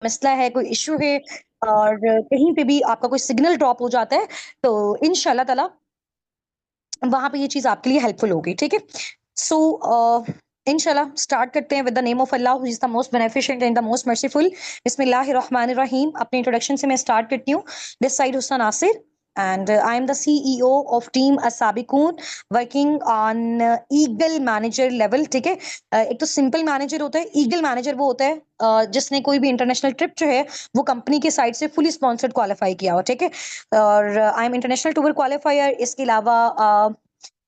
मसला है, कोई इश्यू है और कहीं पे भी आपका कोई सिग्नल ड्रॉप हो जाता है, तो इंशाल्लाह ताला वहाँ पे ये चीज़ आपके लिए हेल्पफुल होगी, ठीक है? सो इंशाल्लाह स्टार्ट करते हैं with the name of Allah who is the most beneficent and the most merciful. बिस्मिल्लाहिर्रहमानिर्रहीम। अपनी इंट्रोडक्शन से मैं स्टार्ट करती हूँ। This side Husna Nasir and I am the CEO of team Asabiqun working on eagle manager level, ठीक है? एक तो सिंपल मैनेजर होता है, ईगल मैनेजर वो होता है जिसने कोई भी इंटरनेशनल ट्रिप जो है वो कंपनी के साइड से फुली स्पॉन्सर्ड क्वालिफाई किया हो, ठीक है? और I am international tour qualifier. इसके अलावा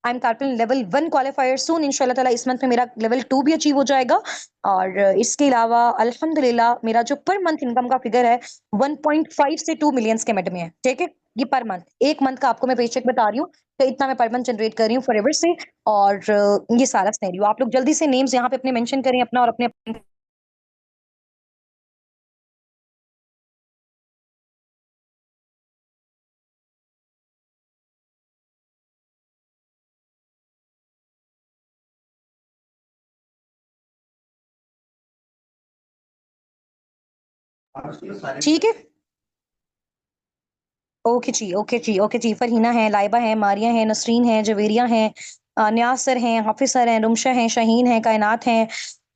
I am carpal level 1 qualifier soon. इंशाल्लाह ताला इस मंथ में मेरा लेवल 2 भी अचीव हो जाएगा। और इसके अलावा अल्हम्दुलिल्लाह मेरा जो पर मंथ इनकम का फिगर है 1.5 से 2 मिलियंस के मिड में है, ठीक है? ये पर मंथ, एक मंथ का आपको मैं पेचेक बता रही हूँ, तो इतना मैं पर मंथ जनरेट कर रही हूँ फॉरएवर से। और ये सारा सिनेरियो आप लोग जल्दी से नेम्स यहाँ पे अपने मेंशन करें अपना और अपने। ठीक है, ओके जी, ओके जी। फरहीना है, लाइबा है, मारिया है, नसरीन है, जवेरिया है, न्याज सर हैं, हाफिज सर हैं, रुमशा हैं, शाहीन है, कायनात हैं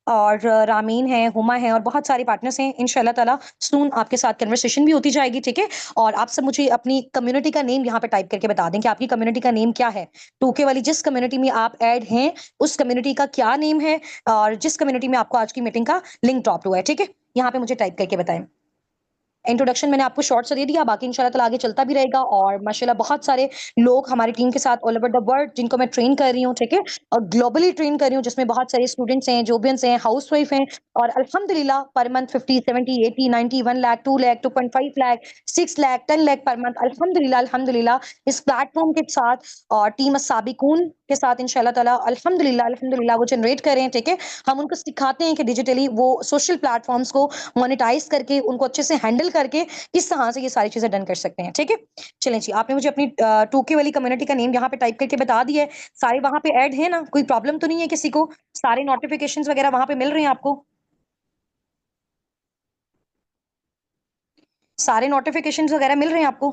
और रामीन है, हुमा है और बहुत सारे पार्टनर्स हैं। इंशाल्लाह ताला सून आपके साथ कन्वर्सेशन भी होती जाएगी, ठीक है? और आप सब मुझे अपनी कम्युनिटी का नेम यहाँ पे टाइप करके बता दें कि आपकी कम्युनिटी का नेम क्या है। टूके वाली जिस कम्युनिटी में आप ऐड हैं, उस कम्युनिटी का क्या नेम है और जिस कम्युनिटी में आपको आज की मीटिंग का लिंक ड्रॉप हुआ है, ठीक है? यहाँ पे मुझे टाइप करके बताएं। इंट्रोडक्शन मैंने आपको शॉर्ट से दे दिया, बाकी इंशाल्लाह ताला आगे चलता भी रहेगा। और माशाल्लाह बहुत सारे लोग हमारी टीम के साथ ऑल ओवर द वर्ल्ड जिनको मैं ट्रेन कर रही हूँ, ठीक है? और ग्लोबली ट्रेन कर रही हूँ, जिसमें बहुत सारे स्टूडेंट्स हैं, जोबियंस हैं, हाउसवाइफ हैं और अल्हम्दुलिल्लाह per month 50, 70, 80, 90, 1 lakh, 2 lakh, 2.5 lakh, 6 lakh, 10 lakh per month अल्हम्दुलिल्लाह अल्हम्दुलिल्लाह इस प्लेटफॉर्म के साथ और टीम साबिकून के साथ इंशाल्लाह ताला अल्हम्दुलिल्लाह अल्हम्दुलिल्लाह वो जनरेट कर रहे हैं, ठीक है? हम उनको सिखाते हैं कि डिजिटली वो सोशल प्लेटफॉर्म्स को मोनेटाइज करके उनको अच्छे से हैंडल करके किस तरह से ये सारी चीजें डन कर सकते हैं, ठीक है? चलें जी, आपने मुझे अपनी टूके वाली कम्युनिटी का नेम यहाँ पे टाइप करके बता दिया है। सारे वहां पे ऐड है ना? कोई प्रॉब्लम तो नहीं है किसी को? सारे नोटिफिकेशंस वगैरह वहां पे मिल रहे हैं आपको? सारे नोटिफिकेशंस वगैरह मिल रहे हैं आपको?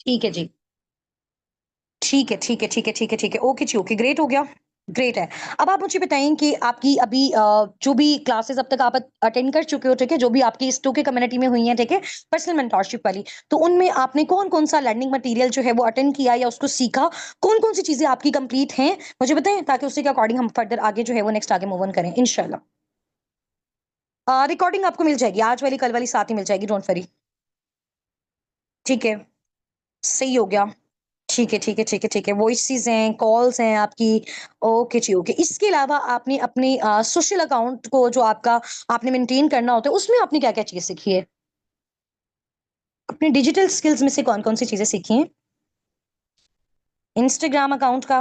ठीक है जी, ठीक है ठीक है ठीक है ठीक है ठीक है, ओके जी, ओके, ग्रेट हो गया। ग्रेट है। अब आप मुझे बताएं कि आपकी अभी जो भी क्लासेस अब तक आप अटेंड कर चुके हो, ठीक है, जो भी आपकी इस टू के कम्युनिटी में हुई हैं, ठीक है, पर्सनल मेंटोरशिप वाली, तो उनमें आपने कौन कौन सा लर्निंग मटेरियल जो है वो अटेंड किया या उसको सीखा? कौन कौन सी चीजें आपकी कंप्लीट हैं मुझे बताएं, ताकि उसी के अकॉर्डिंग हम फर्दर आगे जो है वो नेक्स्ट आगे मूव ऑन करें इंशाल्लाह। रिकॉर्डिंग आपको मिल जाएगी, आज वाली कल वाली साथ ही मिल जाएगी, डोंट वरी। ठीक है, सही हो गया। ठीक है ठीक है ठीक है ठीक है, वॉइसेस हैं, कॉल्स हैं आपकी। ओके जी, ओके। इसके अलावा आपने अपने सोशल अकाउंट को जो आपका आपने मेंटेन करना होता है, उसमें आपने क्या क्या चीज सीखी है? अपने डिजिटल स्किल्स में से कौन कौन सी चीजें सीखी हैं? इंस्टाग्राम अकाउंट का,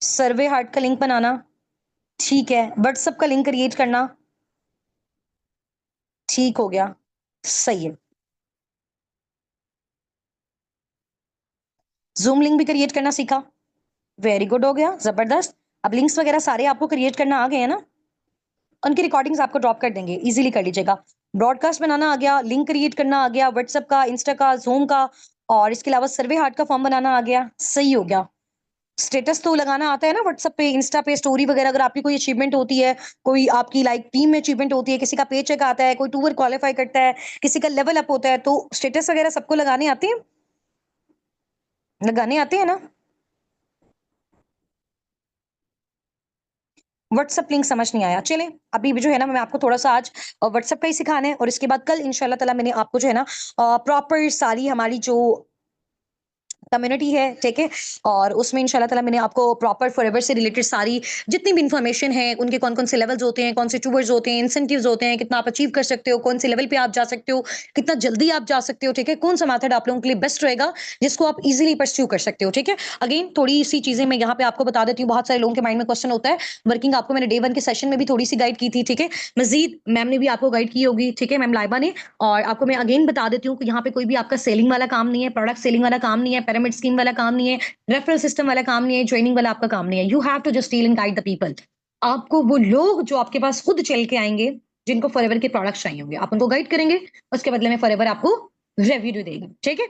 सर्वे हार्ट का लिंक बनाना, ठीक है, व्हाट्सएप का लिंक क्रिएट करना, ठीक हो गया, सही है। जूम लिंक भी क्रिएट करना सीखा, वेरी गुड, हो गया, जबरदस्त। अब लिंक्स वगैरह सारे आपको क्रिएट करना आ गए हैं ना? उनकी रिकॉर्डिंग्स आपको ड्रॉप कर देंगे, इजीली कर लीजिएगा। ब्रॉडकास्ट बनाना आ गया, लिंक क्रिएट करना आ गया, व्हाट्सएप का, इंस्टा का, जूम का, और इसके अलावा सर्वे हार्ट का फॉर्म बनाना आ गया, सही हो गया। स्टेटस तो लगाना आता है ना व्हाट्सएप पे, इंस्टा पे स्टोरी वगैरह, अगर आपकी कोई अचीवमेंट होती है, कोई आपकी लाइक टीम में अचीवमेंट होती है, किसी का पे चेक आता है, कोई टूर क्वालिफाई करता है, किसी का लेवल अप होता है, तो स्टेटस वगैरह सबको लगाने आते हैं? लगाने आते हैं ना? व्हाट्सएप लिंक समझ नहीं आया, चलें। अभी भी जो है ना मैं आपको थोड़ा सा आज व्हाट्सएप का ही सिखाना है और इसके बाद कल इंशाल्लाह ताला मैंने आपको जो है ना प्रॉपर सारी हमारी जो कम्युनिटी है, ठीक है? और उसमें इंशाल्लाह ताला मैंने आपको प्रॉपर फॉरएवर से रिलेटेड सारी जितनी भी इन्फॉर्मेशन है, उनके कौन-कौन से लेवल्स होते हैं, कौन से टूवर्स होते हैं, इंसेंटिव्स होते हैं, कितना आप अचीव कर सकते हो, कौन से लेवल पे आप जा सकते हो, कितना जल्दी आप जा सकते हो, ठीक है? कौन-सा मेथड आप लोगों के लिए बेस्ट रहेगा, जिसको आप ईज़िली परस्यू कर सकते हो, ठीक है? अगेन थोड़ी-सी चीज़ें मैं यहाँ पे आपको बता देती हूँ, बहुत सारे लोगों के माइंड में क्वेश्चन होता है, वर्किंग आपको मैंने डे 1 के सेशन में भी थोड़ी-सी गाइड की थी, ठीक है? मज़ीद मैम ने भी आपको गाइड की होगी, ठीक है? मैम लाइबा ने। और आपको मैं अगेन बता देती हूँ कि यहाँ पे कोई भी आपका सेलिंग वाला काम नहीं है, प्रोडक्ट सेलिंग वाला काम नहीं है, पिरामिड स्कीम वाला काम नहीं है, रेफरल सिस्टम वाला काम नहीं है, ट्रेनिंग वाला आपका काम नहीं है। You have to just deal and guide the people. आपको वो लोग जो आपके पास खुद चल के आएँगे, जिनको फॉरएवर के प्रोडक्ट्स चाहिए होंगे, आप उनको गाइड करेंगे, उसके बदले में फॉरएवर आपको रेवेन्यू देगा, ठीक है?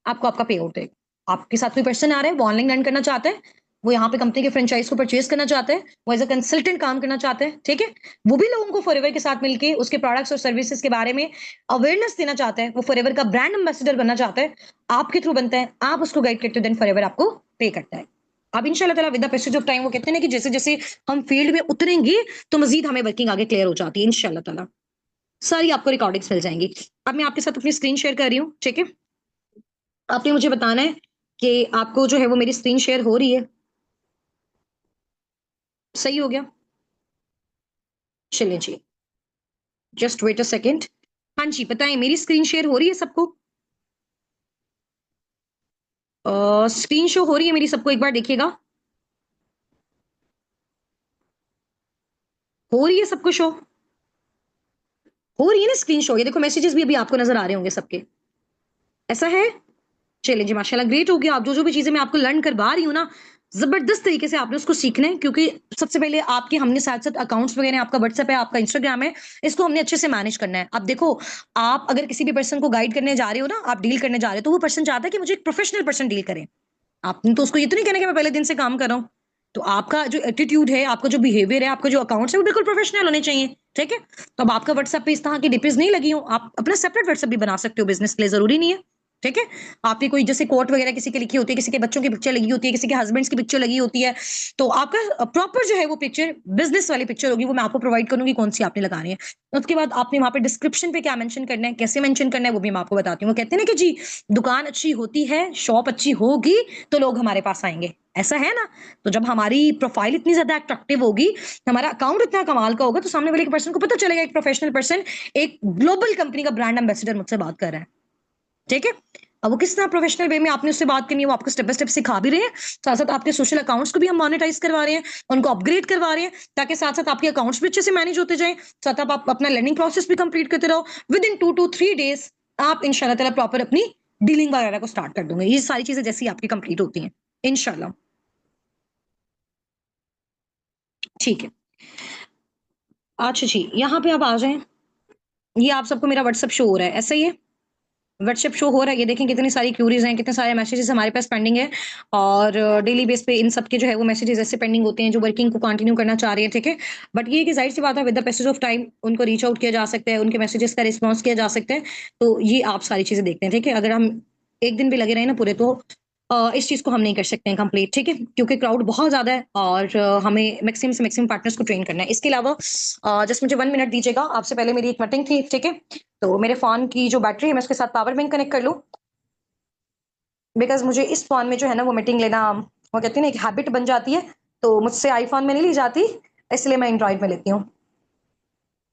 आपको आपका पे आउट देगा। आपके साथ कोई पर्सन आ रहा है, वो ऑनलाइन अर्न करना चाहता है, वो यहाँ पे कंपनी के फ्रेंचाइज़ को परचेज़ करना चाहता है, वो एज़ अ कंसल्टेंट काम करना चाहता है, ठीक है? वो भी लोगों को फॉरएवर के साथ मिलके उसके प्रोडक्ट्स और सर्विसेज़ के बारे में अवेयरनेस देना चाहता है, वो फॉरएवर का ब्रांड एम्बेसडर बनना चाहता है, आपके थ्रू बनता है, आप उसको गाइड करते हो, देन फॉरएवर आपको पे करता है। अब इंशाल्लाह ताला with the passage of time वो कहते हैं ना कि जैसे-जैसे हम फील्ड में उतरेंगे, तो मज़ीद हमें वर्किंग आगे क्लियर हो जाती है इंशाल्लाह ताला। सारी आपको रिकॉर्डिंग्स मिल जाएँगी। अब मैं आपके साथ अपनी स्क्रीन शेयर कर रही हूँ, ठीक है? आपने मुझे बताना है कि आपको जो है वो मेरी स्क्रीन शेयर हो रही है। सही हो गया? चलिए जी, जस्ट वेट अ सेकंड। हाँ जी, बताएँ मेरी स्क्रीन शेयर हो रही है सबको? स्क्रीन शो हो रही है मेरी सबको एक बार देखिएगा। हो रही है सबको शो? हो रही है ना स्क्रीन शो? ये देखो मैसेजेस भी अभी आपको नज़र आ रहे होंगे सबके। ऐसा है? चलिए जी, माशाल्लाह ग्रेट हो गया। आप जो-जो भी चीज़ें मैं आपको लर्न करवा रही हूँ ना, ज़बरदस्त तरीके से आपने उसको सीखना है क्योंकि सबसे पहले आपके हमने साथ-साथ अकाउंट्स वगैरह आपका व्हाट्सएप है, आपका इंस्टाग्राम है, इसको हमने अच्छे से मैनेज करना है। अब देखो, आप अगर किसी भी पर्सन को गाइड करने जा रहे हो ना, आप डील करने जा रहे हो, तो वो पर्सन चाहता है कि मुझे एक प्रोफेशनल पर्सन डील करे। आपने तो उसको ये तो नहीं कहना कि मैं पहले दिन से काम कर रहा हूँ। तो आपका जो एटीट्यूड है, आपका जो बिहेवियर है, आपके जो अकाउंट्स है, वो बिल्कुल प्रोफेशनल होने चाहिए, ठीक है? तो अब आपका व्हाट्सएप पे इस तरह की डिपीज़ नहीं लगी हों, आप अपना सेपरेट व्हाट्सएप भी बना सकते हो बिज़नेस के लिए, ज़रूरी नहीं है, ठीक है? आपने कोई जैसे कोट वगैरह किसी की लिखी होती है, किसी के बच्चों की पिक्चर लगी होती है, किसी के हस्बैंड्स की पिक्चर लगी होती है, तो आपका प्रॉपर जो है वो पिक्चर बिज़नेस वाली पिक्चर होगी, वो मैं आपको प्रोवाइड करूँगी कौन-सी आपने लगानी है। उसके बाद आपने वहाँ पे डिस्क्रिप्शन पे क्या मेंशन करना है, कैसे मेंशन करना है, वो भी मैं आपको बताती हूँ। वो कहते हैं ना कि जी, दुकान अच्छी होती है, शॉप अच्छी होगी, तो लोग हमारे पास आएँगे। ऐसा है ना? तो जब हमारी प्रोफाइल इतनी ज़्यादा अट्रैक्टिव होगी, हमारा अकाउंट इतना कमाल का होगा, तो सामने वाले के पर्सन को पता चलेगा एक प्रोफेशनल पर्सन, एक ग्लोबल कंपनी का ब्रांड एम्बेसडर मुझसे बात कर रहा है। ठीक है? अब वो किस तरह प्रोफेशनल वे में आपने उससे बात करनी है, वो आपको स्टेप बाय स्टेप सिखा भी रहे हैं। साथ-साथ आपके सोशल अकाउंट्स को भी हम मोनेटाइज़ करवा रहे हैं, उनको अपग्रेड करवा रहे हैं, ताकि साथ-साथ आपके अकाउंट्स भी अच्छे से मैनेज होते जाएँ। साथ आप अपना लर्निंग प्रोसेस भी कंप्लीट करते रहो। विदिन 2 टू 3 डेज़ आप इंशाल्लाह ताला प्रॉपर अपनी डीलिंग वगैरह को स्टार्ट कर दोगे। ये सारी चीज़ें जैसे ही आपकी कंप्लीट होती हैं, इंशाल्लाह। ठीक है। अच्छा जी, यहाँ पे आप आ जाएँ। ये आप सबको मेरा व्हाट्सएप शो हो रहा है, ऐसा ही है? व्हाट्सएप शो हो रहा है, ये देखें कितनी सारी क्यूरीज़ हैं, कितने सारे मैसेजेस हमारे पास पेंडिंग है और डेली बेस पे इन सब के जो है वो मैसेजेस ऐसे पेंडिंग होते हैं जो वर्किंग को कंटिन्यू करना चाह रहे हैं, ठीक है? बट ये है कि ज़ाहिर-सी बात है with the passage of time उनको रीच आउट किया जा सकता है, उनके मैसेजेस का रिस्पॉन्स किया जा सकता है। तो ये आप सारी चीज़ें देखते हैं, ठीक है? अगर हम 1 दिन भी लगे रहे ना पूरे तो इस चीज़ को हम नहीं कर सकते हैं कंप्लीट, ठीक है? क्योंकि क्राउड बहुत ज़्यादा है और हमें मैक्सिमम से मैक्सिमम पार्टनर्स को ट्रेन करना है। इसके अलावा जस्ट मुझे 1 मिनट दीजिएगा, आपसे पहले मेरी एक मीटिंग थी, ठीक है? तो मेरे फ़ोन की जो बैटरी है मैं उसके साथ पावर बैंक कनेक्ट कर लूँ। बिकॉज़ मुझे इस फ़ोन में जो है ना वो मीटिंग लेना वो कहते हैं ना एक हैबिट बन जाती है, तो मुझसे आईफ़ोन में नहीं ली जाती, इसलिए मैं एंड्रॉइड में लेती हूँ।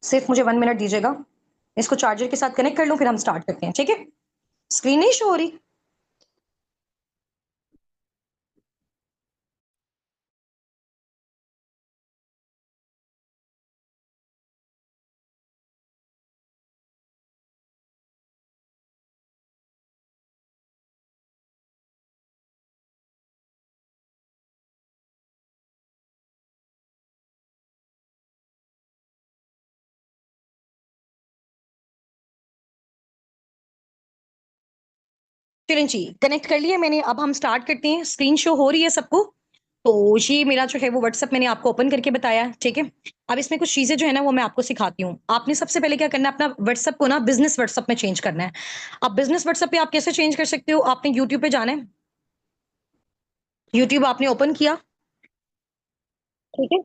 सिर्फ़ मुझे 1 मिनट दीजिएगा। इसको चार्जर के साथ कनेक्ट कर लूँ फिर हम स्टार्ट करते हैं, ठीक है? स्क्रीन नहीं शो हो रही? चलें जी, कनेक्ट कर लिया मैंने, अब हम स्टार्ट करते हैं। स्क्रीन शो हो रही है सबको? तो ये मेरा जो है वो व्हाट्सएप मैंने आपको ओपन करके बताया, ठीक है? अब इसमें कुछ चीज़ें जो है ना वो मैं आपको सिखाती हूँ। आपने सबसे पहले क्या करना है अपना व्हाट्सएप को ना बिज़नेस व्हाट्सएप में चेंज करना है। अब बिज़नेस व्हाट्सएप पे आप कैसे चेंज कर सकते हो? आपने यूट्यूब पे जाना है, यूट्यूब आपने ओपन किया, ठीक है?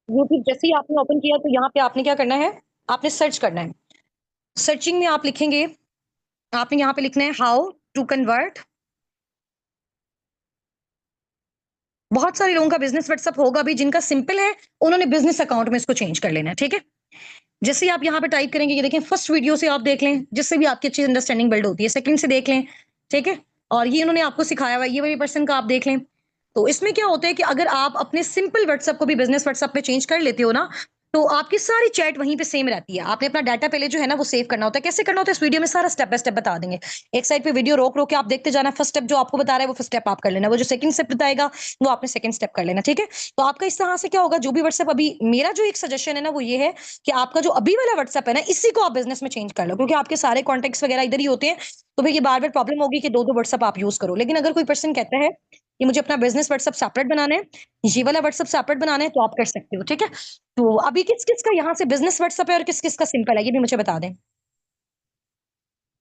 यूट्यूब जैसे ही आपने ओपन किया तो यहाँ पे आपने क्या करना है, आपने सर्च करना है। सर्चिंग में आप लिखेंगे, आपने यहाँ पे लिखना है हाउ टू कन्वर्ट बहुत सारे लोगों का बिज़नेस व्हाट्सएप होगा भी जिनका सिंपल है, उन्होंने बिज़नेस अकाउंट में इसको चेंज कर लेना है, ठीक है? जैसे ही आप यहाँ पे टाइप करेंगे, ये देखें फर्स्ट वीडियो से आप देख लें, जिससे भी आपकी अच्छी अंडरस्टैंडिंग बिल्ड होती है, सेकंड से देख लें, ठीक है? और ये उन्होंने आपको सिखाया हुआ है, ये वाले पर्सन का आप देख लें। तो इसमें क्या होता है कि अगर आप अपने सिंपल व्हाट्सएप को भी बिज़नेस व्हाट्सएप में चेंज कर लेते हो ना, तो आपकी सारी चैट वहीं पे सेम रहती है। आपने अपना डाटा पहले जो है ना वो सेव करना होता है। कैसे करना होता है इस वीडियो में सारा स्टेप बाय स्टेप बता देंगे। एक साइड पे वीडियो रोक-रोक के आप देखते जाना, फर्स्ट स्टेप जो आपको बता रहा है वो फर्स्ट स्टेप आप कर लेना। वो जो सेकंड स्टेप बताएगा, वो आपने सेकंड स्टेप कर लेना, ठीक है? तो आपका इस तरह से क्या होगा, जो भी व्हाट्सएप अभी मेरा जो एक सजेशन है ना वो ये है कि आपका जो अभी वाला व्हाट्सएप है ना, इसी को आप बिज़नेस में चेंज कर लो, क्योंकि आपके सारे कॉन्टैक्ट्स वगैरह इधर ही होते हैं। तो फिर ये बार-बार प्रॉब्लम होगी कि 2-2 व्हाट्सएप आप यूज़ करो। लेकिन अगर कोई पर्सन कहता है कि मुझे अपना बिज़नेस व्हाट्सएप सेपरेट बनाना है, ये वाला व्हाट्सएप सेपरेट बनाना है, तो आप कर सकते हो, ठीक है? तो अभी किस-किस का यहाँ से बिज़नेस व्हाट्सएप है और किस-किस का सिंपल है, ये भी मुझे बता दें।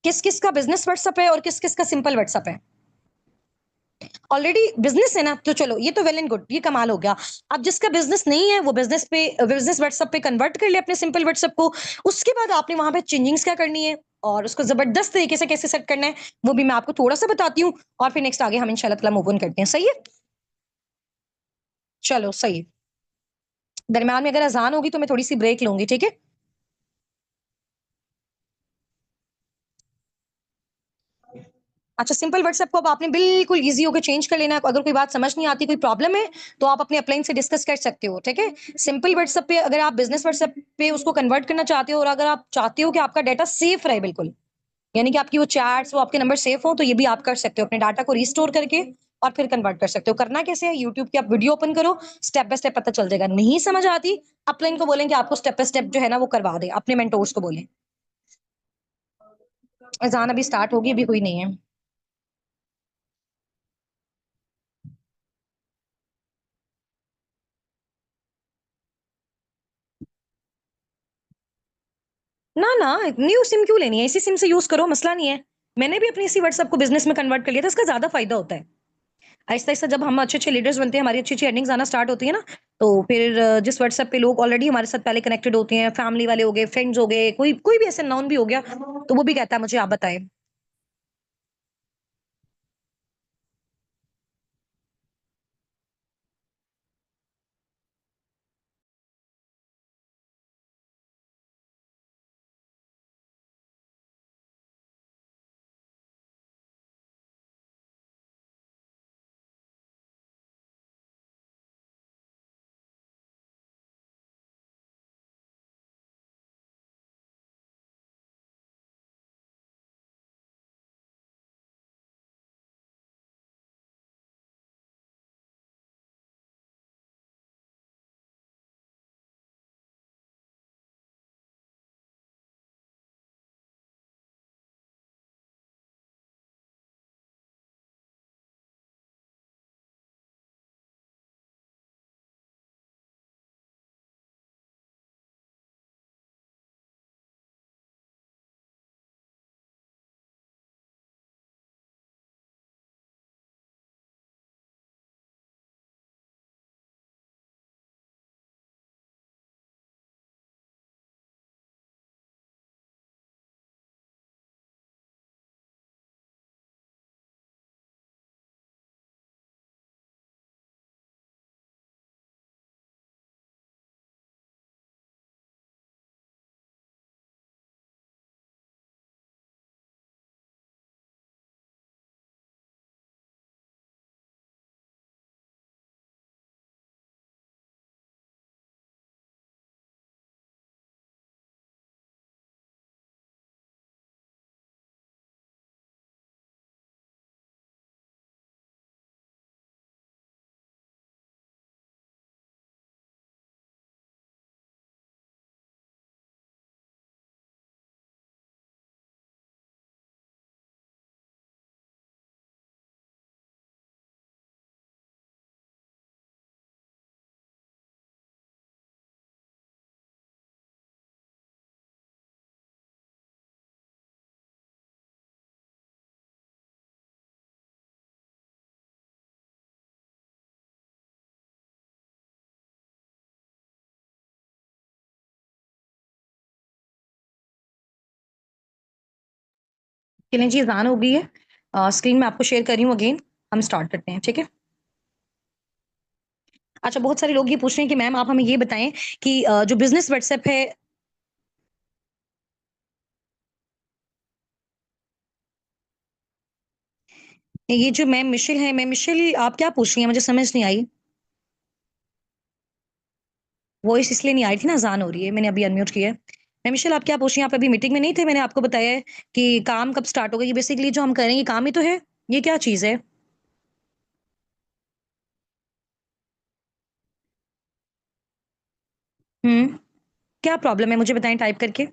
किस-किस का बिज़नेस व्हाट्सएप है और किस-किस का सिंपल व्हाट्सएप है? ऑलरेडी बिज़नेस है ना, तो चलो ये तो वेल एंड गुड, ये कमाल हो गया। अब जिसका बिज़नेस नहीं है, वो बिज़नेस व्हाट्सएप पे कन्वर्ट कर ले अपने सिंपल व्हाट्सएप को। उसके बाद आपने वहाँ पे चेंजिंग्स क्या करनी है और उसको ज़बरदस्त तरीके से कैसे सेट करना है, वो भी मैं आपको थोड़ा-सा बताती हूँ और फिर नेक्स्ट आगे हम इंशाअल्लाह ताला मूव ऑन करते हैं। सही है? चलो सही है। दरमियान में अगर अज़ान होगी तो मैं थोड़ी-सी ब्रेक लूँगी, ठीक है? अच्छा, सिंपल व्हाट्सएप को अब आपने बिल्कुल ईज़ी होके चेंज कर लेना है। अगर कोई बात समझ नहीं आती, कोई प्रॉब्लम है, तो आप अपने अपलाइन से डिस्कस कर सकते हो, ठीक है? सिंपल व्हाट्सएप पे अगर आप बिज़नेस व्हाट्सएप पे उसको कन्वर्ट करना चाहते हो और अगर आप चाहते हो कि आपका डाटा सेफ रहे बिल्कुल, यानी कि आपकी वो चैट्स, वो आपके नंबर सेफ हो, तो ये भी आप कर सकते हो। अपने डाटा को रिस्टोर करके और फिर कन्वर्ट कर सकते हो। करना कैसे है? यूट्यूब की आप वीडियो ओपन करो, स्टेप बाय स्टेप पता चल जाएगा। नहीं समझ आती, अपलाइन को बोलें कि आपको स्टेप बाय स्टेप जो है ना वो करवा दें, अपने मेंटोर्स को बोलें। अज़ान अभी स्टार्ट होगी, अभी हुई नहीं है। ना, न्यू सिम क्यों लेनी है? इसी सिम से यूज़ करो, मसला नहीं है। मैंने भी अपनी इसी व्हाट्सएप को बिज़नेस में कन्वर्ट कर लिया था, इसका ज़्यादा फ़ायदा होता है। आहिस्ता-आहिस्ता जब हम अच्छे-अच्छे लीडर्स बनते हैं, हमारी अच्छी-अच्छी अर्निंग्स आना स्टार्ट होती है ना, तो फिर जिस व्हाट्सएप पे लोग ऑलरेडी हमारे साथ पहले कनेक्टेड होते हैं, फैमिली वाले हो गए, फ्रेंड्स हो गए, कोई कोई भी ऐसे नोन भी हो गया, तो वो भी कहता है मुझे आप बताएँ। चलें जी, अज़ान हो गई है। स्क्रीन मैं आपको शेयर कर रही हूँ अगेन, हम स्टार्ट करते हैं, ठीक है? अच्छा, बहुत सारे लोग ये पूछ रहे हैं कि मैम आप हमें ये बताएँ कि जो बिज़नेस व्हाट्सएप है। ये जो मैम मिशेल आप क्या पूछ रही हैं? मुझे समझ नहीं आई। वॉइस इसलिए नहीं आ रही थी ना, अज़ान हो रही है, मैंने अभी अनम्यूट किया है। मैम मिशेल आप क्या पूछ रही हैं? आप अभी मीटिंग में नहीं थे? मैंने आपको बताया है कि काम कब स्टार्ट होगा, ये बेसिकली जो हम कर रहे हैं ये काम ही तो है। ये क्या चीज़ है? हुँ, क्या प्रॉब्लम है मुझे बताएँ टाइप करके?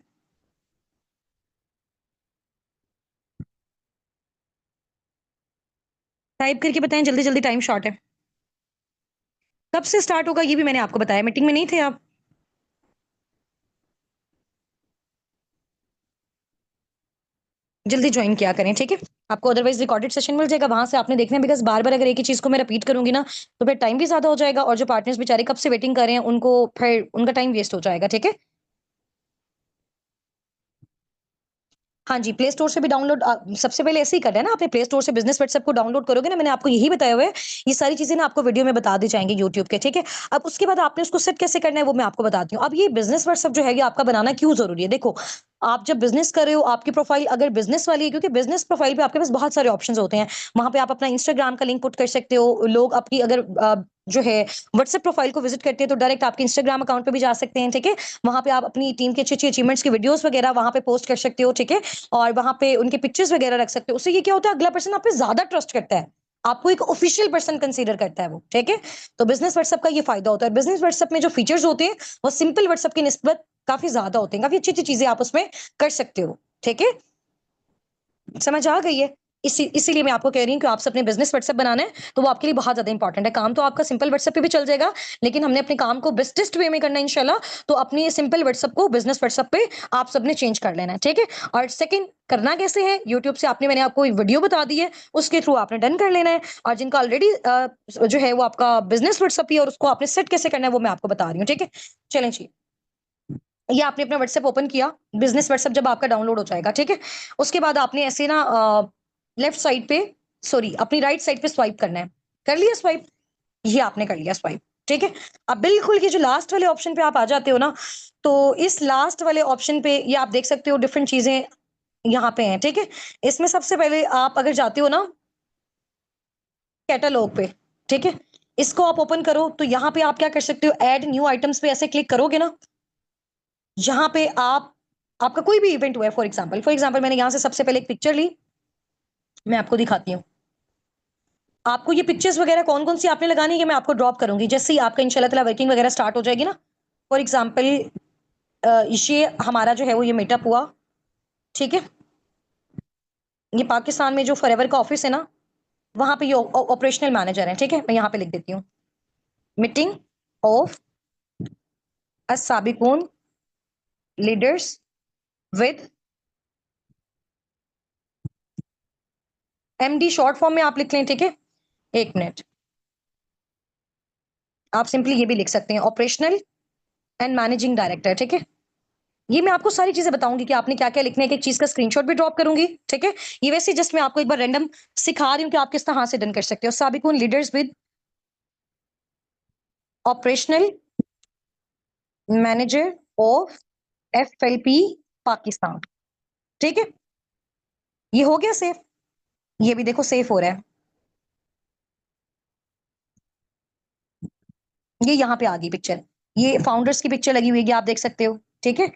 टाइप करके बताएँ जल्दी-जल्दी, टाइम शॉर्ट है। कब से स्टार्ट होगा ये भी मैंने आपको बताया, मीटिंग में नहीं थे आप? जल्दी जॉइन किया करें, ठीक है? आपको अदरवाइज़ रिकॉर्डेड सेशन मिल जाएगा, वहाँ से आपने देखना है, बिकॉज़ बार-बार अगर एक ही चीज़ को मैं रिपीट करूँगी ना, तो फिर टाइम भी ज़्यादा हो जाएगा और जो पार्टनर्स बेचारे कब से वेटिंग कर रहे हैं, उनको फिर उनका टाइम वेस्ट हो जाएगा, ठीक है? हाँ जी, प्ले स्टोर से भी डाउनलोड सबसे पहले ऐसे ही करना है ना, आपने प्ले स्टोर से बिज़नेस व्हाट्सएप को डाउनलोड करोगे ना, मैंने आपको यही बताया हुआ है, ये सारी चीज़ें ना आपको वीडियो में बता दी जाएँगी यूट्यूब के, ठीक है? अब उसके बाद आपने उसको सेट कैसे करना है, वो मैं आपको बताती हूँ। अब ये बिज़नेस व्हाट्सएप जो है, ये आपका बनाना क्यों ज़रूरी है? देखो, आप जब बिज़नेस कर रहे हो, आपकी प्रोफ़ाइल अगर बिज़नेस वाली है, क्योंकि बिज़नेस प्रोफ़ाइल पे आपके पास बहुत सारे ऑप्शंस होते हैं। वहाँ पे आप अपना इंस्टाग्राम का लिंक पुट कर सकते हो, लोग आपकी अगर जो है व्हाट्सएप प्रोफ़ाइल को विज़िट करते हैं, तो डायरेक्ट आपके इंस्टाग्राम अकाउंट पे भी जा सकते हैं, ठीक है? वहाँ पे आप अपनी टीम की अच्छी-अच्छी अचीवमेंट्स की वीडियोज़ वगैरह वहाँ पे पोस्ट कर सकते हो, ठीक है? और वहाँ पे उनके पिक्चर्स वगैरह रख सकते हो। उससे ये क्या होता है, अगला पर्सन आप पे ज़्यादा ट्रस्ट करता है। आपको एक ऑफिशियल पर्सन कंसीडर करता है वो, ठीक है? तो बिज़नेस व्हाट्सएप का ये फ़ायदा होता है। बिज़नेस व्हाट्सएप में जो फीचर्स होते हैं, वो सिंपल व्हाट्सएप की निस्बत काफ़ी ज़्यादा होते हैं। काफ़ी अच्छी-अच्छी चीज़ें आप उसमें कर सकते हो, ठीक है? समझ आ गई है? इसीलिए मैं आपको कह रही हूँ कि आपसे अपने बिज़नेस व्हाट्सएप बनाना है, तो वो आपके लिए बहुत ज़्यादा इंपॉर्टेंट है। काम तो आपका सिंपल व्हाट्सएप पे भी चल जाएगा, लेकिन हमने अपने काम को बेस्टेस्ट वे में करना है इंशाल्लाह, तो अपने ये सिंपल व्हाट्सएप को बिज़नेस व्हाट्सएप पे आप सबने चेंज कर लेना है, ठीक है? और सेकंड करना कैसे है? यूट्यूब से आपने मैंने आपको एक वीडियो बता दी है, उसके थ्रू आपने डन कर लेना है और जिनका ऑलरेडी जो है वो आपका बिज़नेस व्हाट्सएप ही है और उसको आपने सेट कैसे करना है, वो मैं आपको बता रही हूँ, ठीक है? चलें जी। ये आपने अपना व्हाट्सएप ओपन किया, बिज़नेस व्हाट्सएप जब आपका डाउनलोड हो जाएगा, ठीक है? उसके बाद आपने ऐसे ना लेफ्ट साइड पे सॉरी अपनी राइट साइड पे स्वाइप करना है। कर लिया स्वाइप? ये आपने कर लिया स्वाइप, ठीक है? अब बिल्कुल ये जो लास्ट वाले ऑप्शन पे आप आ जाते हो ना, तो इस लास्ट वाले ऑप्शन पे ये आप देख सकते हो डिफरेंट चीज़ें यहाँ पे हैं, ठीक है? इसमें सबसे पहले आप अगर जाते हो ना कैटलॉग पे, ठीक है? इसको आप ओपन करो तो यहाँ पे आप क्या कर सकते हो, ऐड न्यू आइटम्स पे ऐसे क्लिक करोगे ना, यहाँ पे आप आपका कोई भी इवेंट हुआ है फॉर एग्जांपल मैंने यहाँ से सबसे पहले एक पिक्चर ली, मैं आपको दिखाती हूँ। आपको ये पिक्चर्स वगैरह कौन-कौन सी आपने लगानी है, ये मैं आपको ड्रॉप करूँगी। जैसे ही आपका इंशाल्लाह ताला वर्किंग वगैरह स्टार्ट हो जाएगी ना, फॉर एग्जांपल ये हमारा जो है वो ये मीटअप हुआ, ठीक है? ये पाकिस्तान में जो फॉरएवर का ऑफिस है ना, वहाँ पे ये ऑपरेशनल मैनेजर हैं, ठीक है? मैं यहाँ पे लिख देती हूँ। Meeting of Assabiqun leaders with MD short form में आप लिख लें, ठीक है? 1 मिनट। आप सिंपली ये भी लिख सकते हैं ऑपरेशनल एंड मैनेजिंग डायरेक्टर, ठीक है? ये मैं आपको सारी चीज़ें बताऊँगी कि आपने क्या-क्या लिखना है, एक-एक चीज़ का स्क्रीनशॉट भी ड्रॉप करूँगी, ठीक है? ये वैसे जस्ट मैं आपको एक बार रैंडम सिखा रही हूँ कि आप किस तरह से डन कर सकते हो। Sabiqun leaders with operational manager of FLP Pakistan, ठीक है? ये हो गया सेव? ये भी देखो सेव हो रहा है। ये यहाँ पे आ गई पिक्चर। ये फाउंडर्स की पिक्चर लगी हुई है, ये आप देख सकते हो, ठीक है?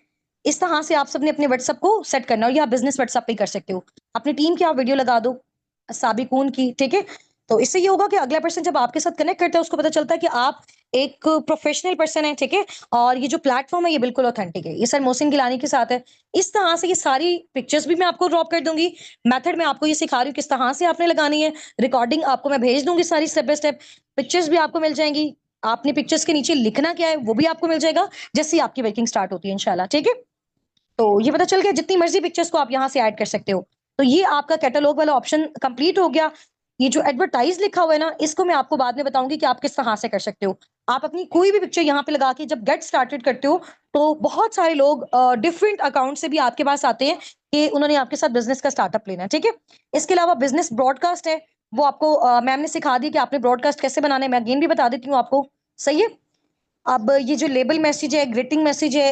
इस तरह से आप सबने अपने व्हाट्सएप को सेट करना है और ये आप बिज़नेस व्हाट्सएप पे ही कर सकते हो। अपनी टीम की आप वीडियो लगा दो, साबिकून की, ठीक है? तो इससे ये होगा कि अगला पर्सन जब आपके साथ कनेक्ट करता है, उसको पता चलता है कि आप एक प्रोफेशनल पर्सन हैं, ठीक है? और ये जो प्लेटफ़ॉर्म है, ये बिल्कुल ऑथेंटिक है। ये सर मोहसिन गिलानी के साथ है। इस तरह से ये सारी पिक्चर्स भी मैं आपको ड्रॉप कर दूँगी। मेथड मैं आपको ये सिखा रही हूँ, किस तरह से आपने लगानी है। रिकॉर्डिंग आपको मैं भेज दूँगी सारी स्टेप बाय स्टेप। पिक्चर्स भी आपको मिल जाएँगी। आपने पिक्चर्स के नीचे लिखना क्या है वो भी आपको मिल जाएगा, जैसे ही आपकी वर्किंग स्टार्ट होती है इंशाल्लाह, ठीक है? तो ये पता चल गया जितनी मर्ज़ी पिक्चर्स को आप यहाँ से ऐड कर सकते हो। तो ये आपका कैटलॉग वाला ऑप्शन कंप्लीट हो गया। ये जो एडवर्टाइज़ लिखा हुआ है ना, इसको मैं आपको बाद में बताऊँगी कि आप किस तरह से कर सकते हो। आप अपनी कोई भी पिक्चर यहाँ पे लगा के जब गेट स्टार्टेड करते हो, तो बहुत सारे लोग डिफरेंट अकाउंट से भी आपके पास आते हैं कि उन्होंने आपके साथ बिज़नेस का स्टार्टअप लेना है, ठीक है? इसके अलावा बिज़नेस ब्रॉडकास्ट है, वो आपको मैम ने सिखा दी कि आपने ब्रॉडकास्ट कैसे बनाना है, मैं अगेन भी बता देती हूँ आपको। सही है। अब ये जो लेबल मैसेज है, ग्रीटिंग मैसेज है,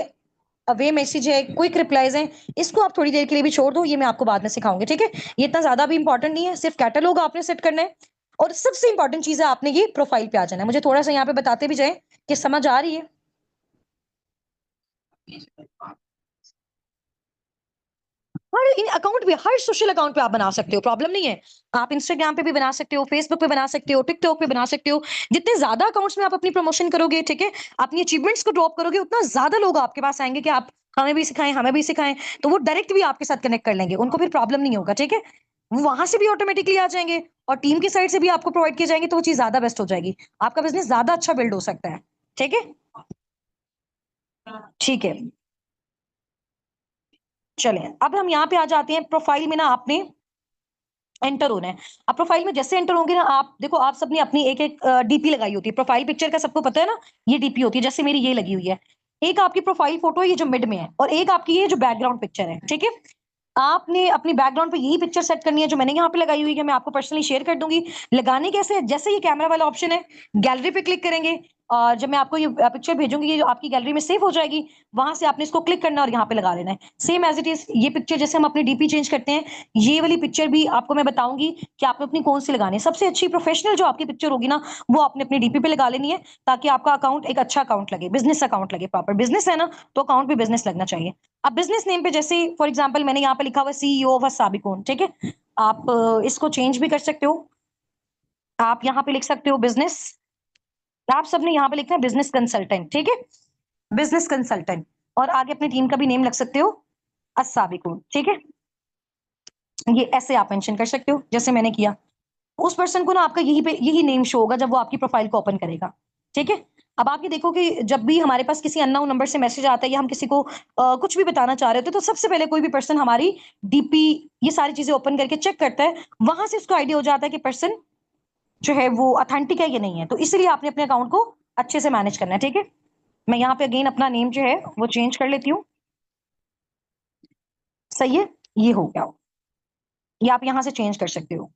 अवे मैसेज है, क्विक रिप्लाईज हैं, इसको आप थोड़ी देर के लिए भी छोड़ दो, ये मैं आपको बाद में सिखाऊंगी, ठीक है। ये इतना ज्यादा भी इंपॉर्टेंट नहीं है, सिर्फ कैटलॉग आपने सेट करना है। और सबसे इंपॉर्टेंट चीज है, आपने ये प्रोफाइल पे आ जाना है। मुझे थोड़ा सा यहाँ पे बताते भी जाए कि समझ आ रही है। हर इन अकाउंट पे, हर सोशल अकाउंट पे आप बना सकते हो, प्रॉब्लम नहीं है। आप इंस्टाग्राम पे भी बना सकते हो, फेसबुक पे बना सकते हो, टिकटॉक पे बना सकते हो। जितने ज्यादा अकाउंट्स में आप अपनी प्रमोशन करोगे, ठीक है, अपनी अचीवमेंट्स को ड्रॉप करोगे, उतना ज्यादा लोग आपके पास आएंगे कि आप हमें भी सिखाएं, हमें भी सिखाएं। तो वो डायरेक्ट भी आपके साथ कनेक्ट कर लेंगे, उनको फिर प्रॉब्लम नहीं होगा, ठीक है। वो वहां से भी ऑटोमेटिकली आ जाएंगे और टीम की साइड से भी आपको प्रोवाइड किए जाएंगे, तो वो चीज ज्यादा बेस्ट हो जाएगी। आपका बिजनेस ज्यादा अच्छा बिल्ड हो सकता है, ठीक है। ठीक है, चलें अब हम यहाँ पे आ जाते हैं। प्रोफाइल में ना आपने एंटर होना है। अब प्रोफाइल में जैसे एंटर होंगे ना, आप देखो, आप सबने अपनी एक एक डीपी लगाई होती है प्रोफाइल पिक्चर का, सबको पता है ना, ये डीपी होती है। जैसे मेरी ये लगी हुई है, एक आपकी प्रोफाइल फोटो है ये जो मिड में है, और एक आपकी ये जो बैकग्राउंड पिक्चर है, ठीक है। आपने अपनी बैकग्राउंड पे यही पिक्चर सेट करनी है जो मैंने यहाँ पे लगाई हुई है, मैं आपको पर्सनली शेयर कर दूंगी। लगाने कैसे है, जैसे ये कैमरा वाला ऑप्शन है, गैलरी पे क्लिक करेंगे, और जब मैं आपको ये पिक्चर भेजूंगी, ये जो आपकी गैलरी में सेव हो जाएगी, वहां से आपने इसको क्लिक करना और यहाँ पे लगा लेना है। सेम एज इट इज ये पिक्चर, जैसे हम अपनी डीपी चेंज करते हैं, ये वाली पिक्चर भी आपको मैं बताऊंगी कि आपने अपनी कौन सी लगानी है। सबसे अच्छी प्रोफेशनल जो आपकी पिक्चर होगी ना, वो आपने अपनी डीपी पे लगा लेनी है, ताकि आपका अकाउंट एक अच्छा अकाउंट लगे, बिजनेस अकाउंट लगे। प्रॉपर बिजनेस है ना, तो अकाउंट भी बिजनेस लगना चाहिए। अब बिजनेस नेम पे जैसे फॉर एग्जांपल मैंने यहाँ पे लिखा हुआ सीईओ ऑफ साबिकोन, ठीक है। आप इसको चेंज भी कर सकते हो। आप यहाँ पे लिख सकते हो बिजनेस, आप सबने यहाँ पे लिखना है बिजनेस कंसल्टेंट, ठीक है, बिजनेस कंसल्टेंट। और आगे अपनी टीम का भी नेम लग सकते हो, अस्साबिकून, ठीक है। ये ऐसे आप मेंशन कर सकते हो जैसे मैंने किया। उस पर्सन को ना आपका यही पे यही नेम शो होगा जब वो आपकी प्रोफाइल को ओपन करेगा, ठीक है। अब आप ये देखो कि जब भी हमारे पास किसी अननोन नंबर से मैसेज आता है, या हम किसी को कुछ भी बताना चाह रहे होते हैं, तो सबसे पहले कोई भी पर्सन हमारी डीपी, ये सारी चीजें ओपन करके चेक करता है। वहां से उसको आइडिया हो जाता है कि पर्सन जो है वो अथेंटिक है या नहीं है। तो इसलिए आपने अपने अकाउंट को अच्छे से मैनेज करना है, ठीक है। मैं यहाँ पे अगेन अपना नेम जो है वो चेंज कर लेती हूँ। सही है, ये हो गया। ये आप यहाँ से चेंज कर सकते हो।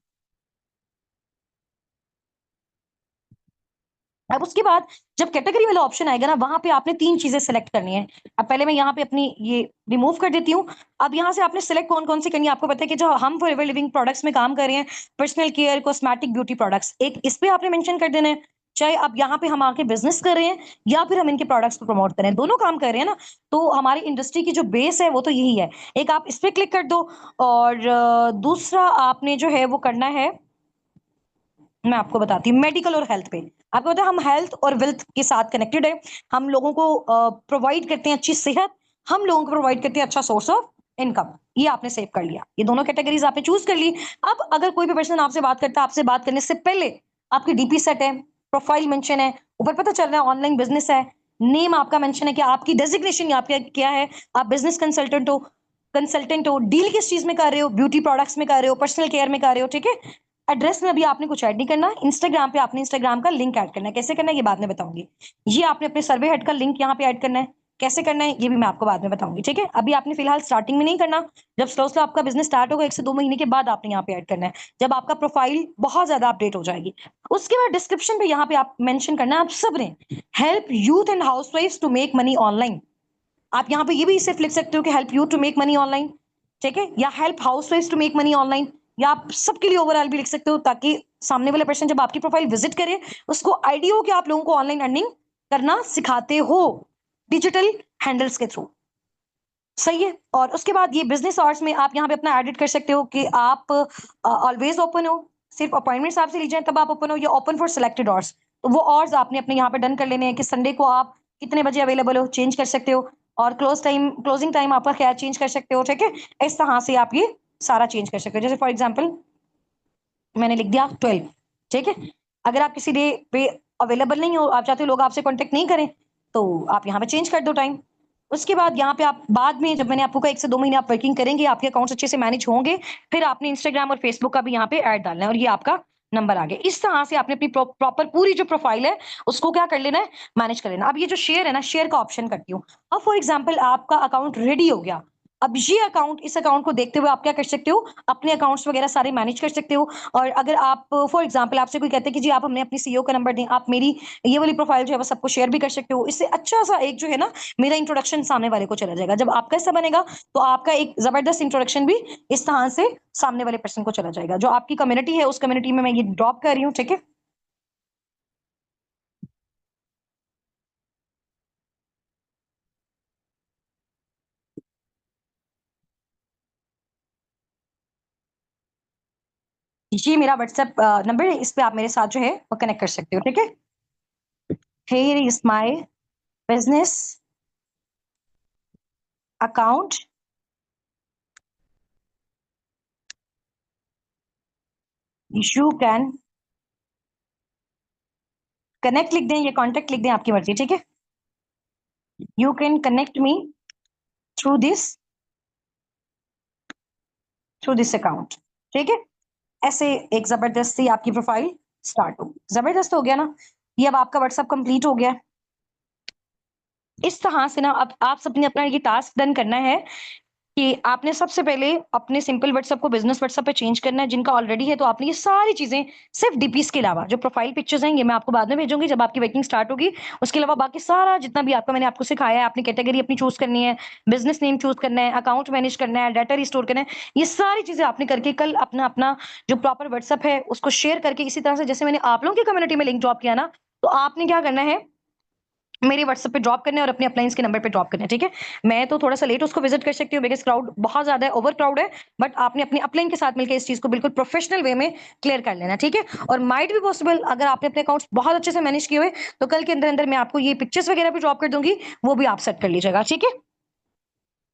अब उसके बाद जब कैटेगरी वाला ऑप्शन आएगा ना, वहां पे आपने तीन चीजें सेलेक्ट करनी है। अब पहले मैं यहाँ पे अपनी ये रिमूव कर देती हूँ। अब यहाँ से आपने सेलेक्ट कौन कौन सी करनी है। आपको पता है कि जो हम फॉरएवर लिविंग प्रोडक्ट्स में काम कर रहे हैं, personal care, cosmetic, beauty products, एक इस पे आपने मेंशन कर देना है। चाहे अब यहाँ पे हम आके बिजनेस कर रहे हैं, या फिर हम इनके प्रोडक्ट्स को प्रमोट कर रहे हैं, दोनों काम कर रहे हैं ना, तो हमारी इंडस्ट्री की जो बेस है वो तो यही है। एक आप इस पे क्लिक कर दो। और दूसरा आपने जो है वो करना है, मैं आपको बताती हूँ, मेडिकल और हेल्थ पे। आपको पता है हम हेल्थ और वेल्थ के साथ कनेक्टेड है। हम लोगों को प्रोवाइड करते हैं अच्छी सेहत, हम लोगों को प्रोवाइड करते हैं अच्छा सोर्स ऑफ इनकम। ये आपने सेव कर लिया, ये दोनों कैटेगरीज आपने चूज कर ली। अब अगर कोई भी पर्सन आपसे बात करता है, आपसे बात करने से पहले आपकी डीपी सेट है, प्रोफाइल मेंशन है, ऊपर पता चल रहा है ऑनलाइन बिजनेस है, नेम आपका मेंशन है, कि आपकी डेजिग्नेशन आपका क्या है, आप बिजनेस कंसल्टेंट हो, डील किस चीज में कर रहे हो, ब्यूटी प्रोडक्ट्स में कर रहे हो, पर्सनल केयर में कर रहे हो, ठीक है। एड्रेस में अभी आपने कुछ ऐड नहीं करना। इंस्टाग्राम पे आपने इंस्टाग्राम का लिंक ऐड करना है, कैसे करना है ये बाद में बताऊंगी। ये आपने अपने सर्वे हेड का लिंक यहाँ पे ऐड करना है, कैसे करना है ये भी मैं आपको बाद में बताऊंगी, ठीक है। अभी आपने फिलहाल स्टार्टिंग में नहीं करना। जब स्लो स्लो आपका बिजनेस स्टार्ट होगा, 1 से 2 महीने के बाद आपने यहाँ पे ऐड करना है, जब आपका प्रोफाइल बहुत ज्यादा अपडेट हो जाएगी। उसके बाद डिस्क्रिप्शन पे यहाँ पे आप मेंशन करना है, आप सब ने हेल्प यूथ एंड हाउसवाइफ्स टू मेक मनी ऑनलाइन। आप यहाँ पे ये भी सिर्फ लिख सकते हो कि help you to make money online, ठीक है, या हेल्प हाउसवाइफ्स टू मेक मनी ऑनलाइन, या आप सबके लिए ओवरऑल भी लिख सकते हो, ताकि सामने वाले पर्सन जब आपकी प्रोफाइल विजिट करे, उसको आइडिया हो कि आप लोगों को ऑनलाइन अर्निंग करना सिखाते हो डिजिटल हैंडल्स के थ्रू। सही है। और उसके बाद ये बिजनेस आवर्स में आप यहाँ पे अपना एडिट कर सकते हो कि आप ऑलवेज ओपन हो, सिर्फ अपॉइंटमेंट्स आपसे ली जाए तब आप ओपन हो, या ओपन फॉर सिलेक्टेड आवर्स। तो वो आवर्स आपने अपने यहाँ पे डन कर लेने हैं कि संडे को आप कितने बजे अवेलेबल हो, चेंज कर सकते हो। और क्लोजिंग टाइम आपका क्या चेंज कर सकते हो, ठीक है। इस तरह से आप ये सारा चेंज कर सकते हो। जैसे फॉर एग्जाम्पल मैंने लिख दिया 12, ठीक है। अगर आप किसी डे पे अवेलेबल नहीं हो, आप चाहते हो लोग आपसे कॉन्टेक्ट नहीं करें, तो आप यहाँ पे चेंज कर दो टाइम। उसके बाद यहाँ पे आप बाद में, जब मैंने आपको कहा 1 से 2 महीने आप वर्किंग करेंगे, आपके अकाउंट्स अच्छे से मैनेज होंगे, फिर आपने इंस्टाग्राम और फेसबुक का भी यहाँ पे ऐड डालना है, और ये आपका नंबर आ गया। इस तरह से आपने अपनी प्रॉपर पूरी जो प्रोफाइल है उसको क्या कर लेना है, मैनेज कर लेना। अब ये जो शेयर है ना, शेयर का ऑप्शन करती हूँ। अब फॉर एग्जाम्पल आपका अकाउंट रेडी हो गया, अब ये अकाउंट, इस अकाउंट को देखते हुए आप क्या कर सकते हो, अपने अकाउंट्स वगैरह सारे मैनेज कर सकते हो। और अगर आप फॉर एग्जांपल आपसे कोई कहते हैं कि जी आप हमें अपनी सीईओ का नंबर दें, आप मेरी ये वाली प्रोफाइल जो है वो सबको शेयर भी कर सकते हो। इससे अच्छा सा एक जो है ना मेरा इंट्रोडक्शन सामने वाले को चला जाएगा। जब आपका हिस्सा बनेगा तो आपका एक जबरदस्त इंट्रोडक्शन भी इस तरह से सामने वाले पर्सन को चला जाएगा। जो आपकी कम्युनिटी है उस कम्युनिटी में मैं ये ड्रॉप कर रही हूँ, ठीक है। ये मेरा व्हाट्सएप नंबर है, इस पे आप मेरे साथ जो है वो कनेक्ट कर सकते हो, ठीक है। Here is my business account. You can connect लिख दें या contact लिख दें, आपकी मर्जी, ठीक है। You can connect me through this account, ठीक है। ऐसे एक जबरदस्त सी आपकी प्रोफाइल स्टार्ट हो, जबरदस्त हो गया ना। ये अब आपका व्हाट्सएप कंप्लीट हो गया। इस तरह से ना अब आप सबने अपना ये टास्क डन करना है कि आपने सबसे पहले अपने सिंपल व्हाट्सएप को बिजनेस व्हाट्सएप पे चेंज करना है। जिनका ऑलरेडी है तो आपने ये सारी चीजें सिर्फ डीपीस के अलावा, जो प्रोफाइल पिक्चर्स हैं ये मैं आपको बाद में भेजूंगी जब आपकी वर्किंग स्टार्ट होगी। उसके अलावा बाकी सारा जितना भी आपका मैंने आपको सिखाया है, आपने कैटेगरी अपनी चूज करनी है, बिजनेस नेम चूज करना है, अकाउंट मैनेज करना है, डाटा रिस्टोर करना है, ये सारी चीजें आपने करके कल अपना अपना जो प्रॉपर व्हाट्सएप है उसको शेयर करके, इसी तरह से जैसे मैंने आप लोगों की कम्युनिटी में लिंक ड्रॉप किया ना, तो आपने क्या करना है, मेरे व्हाट्सएप पे ड्रॉप करना है और अपने अपलाइंस के नंबर पे ड्रॉप करना है, ठीक है। मैं तो थोड़ा सा लेट उसको विजिट कर सकती हूँ बिकॉज़ क्राउड बहुत ज़्यादा है, ओवर क्राउड है, बट आपने अपनी अपलाइन के साथ मिलकर इस चीज़ को बिल्कुल प्रोफेशनल वे में क्लियर कर लेना, ठीक है। और माइट बी पॉसिबल अगर आपने अपने अकाउंट्स बहुत अच्छे से मैनेज किए हुए, तो कल के अंदर-अंदर मैं आपको ये पिक्चर्स वगैरह भी ड्रॉप कर दूँगी, वो भी आप सेट कर लीजिएगा, ठीक है।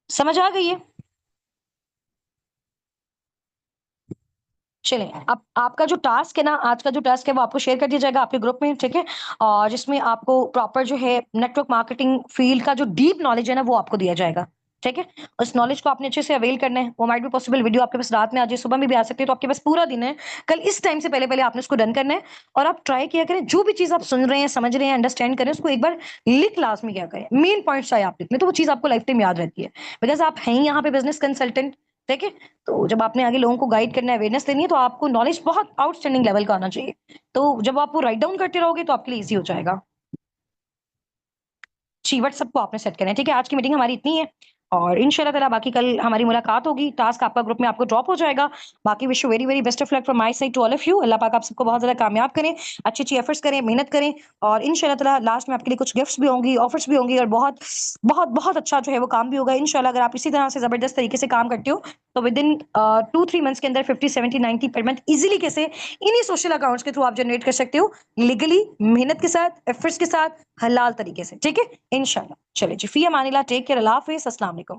समझ आ गई है? चलें, अब आपका जो टास्क है ना, आज का जो टास्क है वो आपको शेयर कर दिया जाएगा आपके ग्रुप में, ठीक है? और जिसमें आपको प्रॉपर जो है नेटवर्क मार्केटिंग फील्ड का जो डीप नॉलेज है ना, वो आपको दिया जाएगा, ठीक है? उस नॉलेज को आपने अच्छे से अवेल करना है। वो माइट बी पॉसिबल वीडियो आपके पास रात में आ जाए, सुबह में भी आ सकती है, तो आपके पास पूरा दिन है। कल इस टाइम से पहले-पहले आपने उसको डन करना है और आप ट्राई किया करें, जो भी चीज़ आप सुन रहे हैं, समझ रहे हैं, अंडरस्टैंड कर रहे हैं, उसको एक बार लिख लाज़मी किया करें। मेन पॉइंट्स चाहे आप लिख लें, तो वो चीज़ आपको लाइफ टाइम याद रहती है। बिकॉज़ आप हैं ही यहाँ पे बिज़नेस कंसल्टेंट, ठीक है? तो जब आपने आगे लोगों को गाइड करना है, अवेयरनेस देनी है, तो आपको नॉलेज बहुत आउटस्टैंडिंग लेवल का आना चाहिए। तो जब आप वो राइट डाउन करते रहोगे, तो आपके लिए ईज़ी हो जाएगा। जी, व्हाट्सएप को आपने सेट करना है, ठीक है? आज की मीटिंग हमारी इतनी है और इंशाल्लाह ताला बाकी कल हमारी मुलाकात होगी। टास्क आपका ग्रुप में आपको ड्रॉप हो जाएगा। बाकी wish you very, very best of luck from my side to all of you. Allah पाक आप सबको बहुत ज़्यादा कामयाब करें, अच्छी-अच्छी एफर्ट्स करें, मेहनत करें और इंशाल्लाह ताला लास्ट में आपके लिए कुछ गिफ्ट्स भी होंगी, ऑफर्स भी होंगी और बहुत, बहुत, बहुत अच्छा जो है वो काम भी होगा। इंशाल्लाह अगर आप इसी तरह से ज़बरदस्त तरीके से काम करते हो, तो विदिन 2-3 मंथ्स के अंदर 50, 70, 90 पर मंथ ईज़िली कैसे इन्हीं सोशल अकाउंट्स के थ्रू आप जनरेट कर सकते हो, लीगली, मेहनत के साथ, एफर्ट्स के साथ, हलाल तरीके से, ठीक है? इंशाल्लाह। चलिए जी, फ़ी अमानिल्लाह, टेक केयर, अल्लाह हाफ़िज़, अस्सलाम वालेकुम।